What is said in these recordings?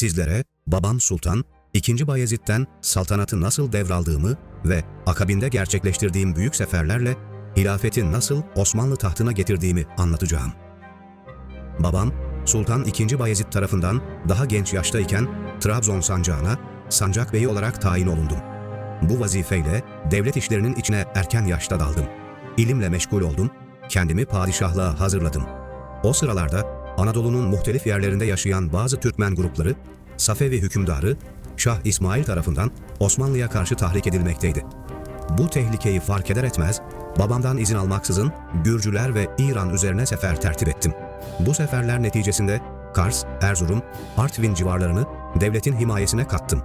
Sizlere babam Sultan II. Bayezid'den saltanatı nasıl devraldığımı ve akabinde gerçekleştirdiğim büyük seferlerle hilafeti nasıl Osmanlı tahtına getirdiğimi anlatacağım. Babam Sultan II. Bayezid tarafından daha genç yaştayken Trabzon sancağına sancak beyi olarak tayin olundum. Bu vazifeyle devlet işlerinin içine erken yaşta daldım. İlimle meşgul oldum, kendimi padişahlığa hazırladım. O sıralarda Anadolu'nun muhtelif yerlerinde yaşayan bazı Türkmen grupları, Safevi hükümdarı Şah İsmail tarafından Osmanlı'ya karşı tahrik edilmekteydi. Bu tehlikeyi fark eder etmez, babamdan izin almaksızın Gürcüler ve İran üzerine sefer tertip ettim. Bu seferler neticesinde Kars, Erzurum, Artvin civarlarını devletin himayesine kattım.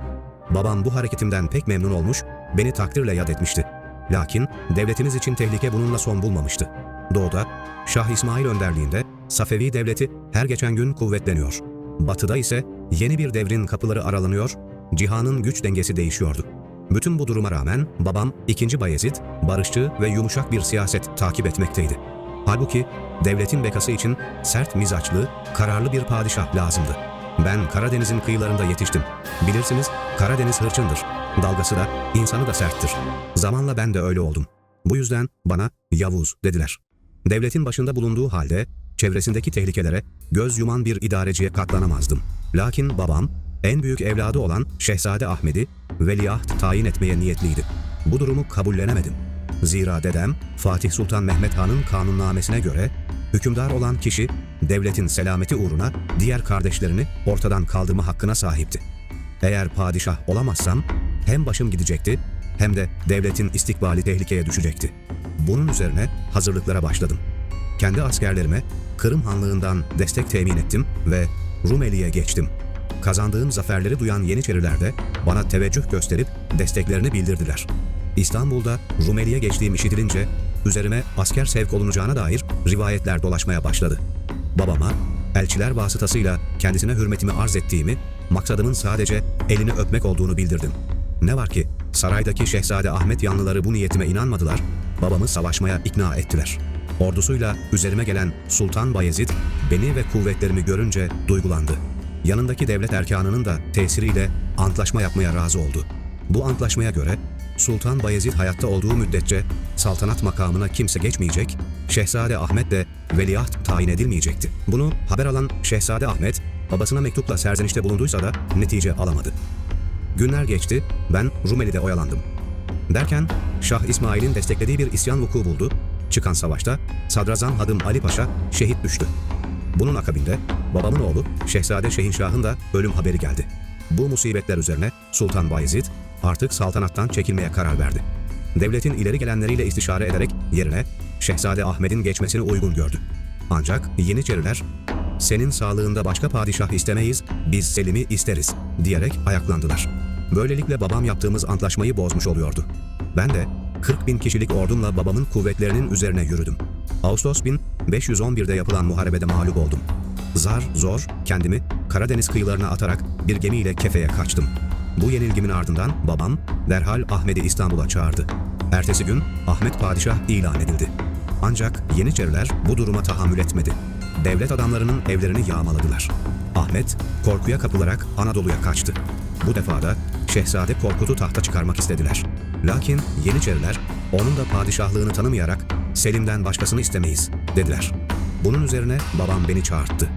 Babam bu hareketimden pek memnun olmuş, beni takdirle yad etmişti. Lakin devletimiz için tehlike bununla son bulmamıştı. Doğuda Şah İsmail önderliğinde Safevi devleti her geçen gün kuvvetleniyor. Batıda ise yeni bir devrin kapıları aralanıyor, cihanın güç dengesi değişiyordu. Bütün bu duruma rağmen babam II. Bayezid barışçı ve yumuşak bir siyaset takip etmekteydi. Halbuki devletin bekası için sert mizaçlı, kararlı bir padişah lazımdı. Ben Karadeniz'in kıyılarında yetiştim. Bilirsiniz, Karadeniz hırçındır. Dalgası da, insanı da serttir. Zamanla ben de öyle oldum. Bu yüzden bana Yavuz dediler. Devletin başında bulunduğu halde çevresindeki tehlikelere göz yuman bir idareciye katlanamazdım. Lakin babam en büyük evladı olan Şehzade Ahmet'i veliaht tayin etmeye niyetliydi. Bu durumu kabullenemedim. Zira dedem Fatih Sultan Mehmet Han'ın kanunnamesine göre hükümdar olan kişi devletin selameti uğruna diğer kardeşlerini ortadan kaldırma hakkına sahipti. Eğer padişah olamazsam hem başım gidecekti hem de devletin istikbali tehlikeye düşecekti. Bunun üzerine hazırlıklara başladım. Kendi askerlerime Kırım Hanlığı'ndan destek temin ettim ve Rumeli'ye geçtim. Kazandığım zaferleri duyan Yeniçeriler de bana teveccüh gösterip desteklerini bildirdiler. İstanbul'da Rumeli'ye geçtiğim işitilince üzerime asker sevk olunacağına dair rivayetler dolaşmaya başladı. Babama elçiler vasıtasıyla kendisine hürmetimi arz ettiğimi, maksadımın sadece elini öpmek olduğunu bildirdim. Ne var ki saraydaki Şehzade Ahmet yanlıları bu niyetime inanmadılar, babamı savaşmaya ikna ettiler. Ordusuyla üzerime gelen Sultan Bayezid beni ve kuvvetlerimi görünce duygulandı. Yanındaki devlet erkanının da tesiriyle antlaşma yapmaya razı oldu. Bu antlaşmaya göre Sultan Bayezid hayatta olduğu müddetçe saltanat makamına kimse geçmeyecek, Şehzade Ahmet de veliaht tayin edilmeyecekti. Bunu haber alan Şehzade Ahmet, babasına mektupla serzenişte bulunduysa da netice alamadı. Günler geçti, ben Rumeli'de oyalandım. Derken Şah İsmail'in desteklediği bir isyan vuku buldu. Çıkan savaşta Sadrazam Hadım Ali Paşa şehit düştü. Bunun akabinde babamın oğlu Şehzade Şehinşah'ın da ölüm haberi geldi. Bu musibetler üzerine Sultan Bayezid artık saltanattan çekilmeye karar verdi. Devletin ileri gelenleriyle istişare ederek yerine Şehzade Ahmet'in geçmesini uygun gördü. Ancak Yeniçeriler, "Senin sağlığında başka padişah istemeyiz, biz Selim'i isteriz" diyerek ayaklandılar. Böylelikle babam yaptığımız antlaşmayı bozmuş oluyordu. Ben de 40.000 kişilik ordumla babamın kuvvetlerinin üzerine yürüdüm. Ağustos 1511'de yapılan muharebede mağlup oldum. Zar zor kendimi Karadeniz kıyılarına atarak bir gemiyle Kefe'ye kaçtım. Bu yenilgimin ardından babam derhal Ahmet'i İstanbul'a çağırdı. Ertesi gün Ahmet padişah ilan edildi. Ancak Yeniçeriler bu duruma tahammül etmedi. Devlet adamlarının evlerini yağmaladılar. Ahmet korkuya kapılarak Anadolu'ya kaçtı. Bu defa da Şehzade Korkut'u tahta çıkarmak istediler. Lakin Yeniçeriler onun da padişahlığını tanımayarak "Selim'den başkasını istemeyiz" dediler. Bunun üzerine babam beni çağırttı.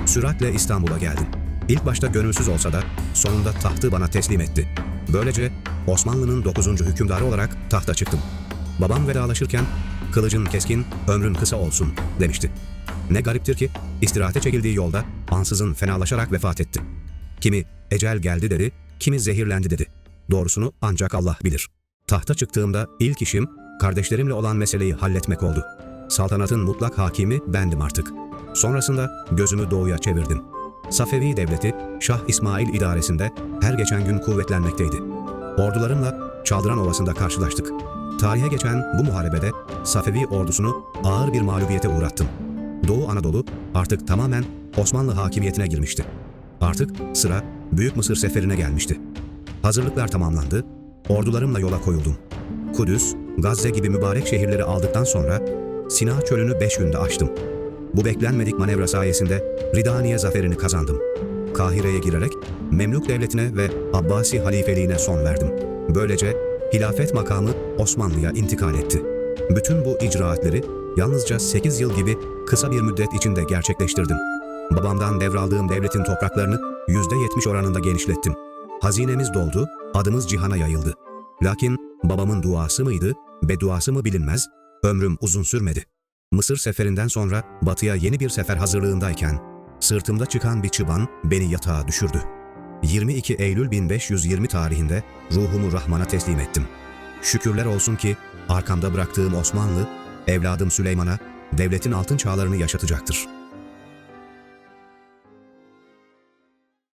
Süratle İstanbul'a geldim. İlk başta gönülsüz olsa da sonunda tahtı bana teslim etti. Böylece Osmanlı'nın 9. hükümdarı olarak tahta çıktım. Babam vedalaşırken "Kılıcın keskin, ömrün kısa olsun" demişti. Ne gariptir ki istirahate çekildiği yolda ansızın fenalaşarak vefat etti. Kimi ecel geldi dedi, kimi zehirlendi dedi. Doğrusunu ancak Allah bilir. Tahta çıktığımda ilk işim kardeşlerimle olan meseleyi halletmek oldu. Saltanatın mutlak hakimi bendim artık. Sonrasında gözümü doğuya çevirdim. Safevi devleti Şah İsmail idaresinde her geçen gün kuvvetlenmekteydi. Ordularımla Çaldıran Ovası'nda karşılaştık. Tarihe geçen bu muharebede Safevi ordusunu ağır bir mağlubiyete uğrattım. Doğu Anadolu artık tamamen Osmanlı hakimiyetine girmişti. Artık sıra Büyük Mısır seferine gelmişti. Hazırlıklar tamamlandı, ordularımla yola koyuldum. Kudüs, Gazze gibi mübarek şehirleri aldıktan sonra Sina çölünü 5 günde aştım. Bu beklenmedik manevra sayesinde Ridaniye zaferini kazandım. Kahire'ye girerek Memlük Devleti'ne ve Abbasi halifeliğine son verdim. Böylece hilafet makamı Osmanlı'ya intikal etti. Bütün bu icraatleri yalnızca 8 yıl gibi kısa bir müddet içinde gerçekleştirdim. Babamdan devraldığım devletin topraklarını %70 oranında genişlettim. Hazinemiz doldu, adımız cihana yayıldı. Lakin babamın duası mıydı, bedduası mı bilinmez, ömrüm uzun sürmedi. Mısır seferinden sonra batıya yeni bir sefer hazırlığındayken, sırtımda çıkan bir çıban beni yatağa düşürdü. 22 Eylül 1520 tarihinde ruhumu Rahman'a teslim ettim. Şükürler olsun ki arkamda bıraktığım Osmanlı, evladım Süleyman'a devletin altın çağlarını yaşatacaktır.